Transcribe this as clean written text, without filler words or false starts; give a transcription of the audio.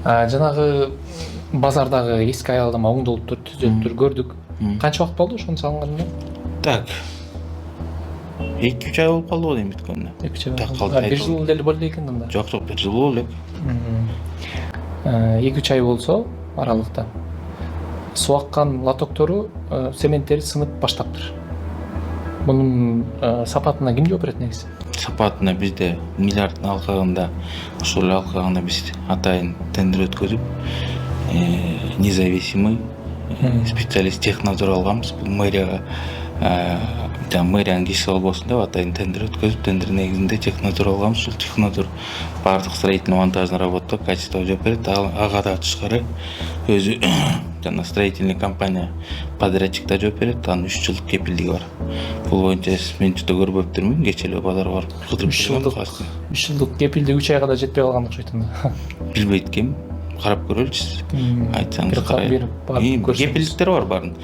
Жанагы базардагы эски аялдама оңдолуп түзөтүп көрдүк. Канча убакыт болду ошону салганына? Так. 2-3 ай болуп калды го дейм бүткөнүнө. 2 Так, жыл. алты ай 1 жыл деле болду экен анда. Жок, 1 жыл болду элек. 2-3 ай болсо аралыкта суу аккан лотоктору цементтери сынып баштаптыр. Мунун сапатына ким жооп берет негизи? Сапатына бизде миллиарддын алкагында, ошол эле алкагында биз атайын тендер өткөзүп, независимый специалист технадзор алганбыз. Бул мэрияга мэриянын кишиси болбосун деп атайын тендер өткөзүп, тендер негизинде технадзор алганбыз. Ушул технадзор баардык строительно-монтажный работа качественно жооп берет. Ага да тышкары өзү жана строительный компания подрядчик да жооп берет. Анын 3 жылдык кепилдиги бар. Бул боюнча мен жута көрбөптүрмүн. Кече эле базарга барып кыдырып 3 жылдык кепилдик 3 айга да жетпей калган окшойт анда. билбейт экенмин. Карап көрөлүчү. Айтсаңыз карайын. Кепилдиктер Кепилдиктер бар баарын.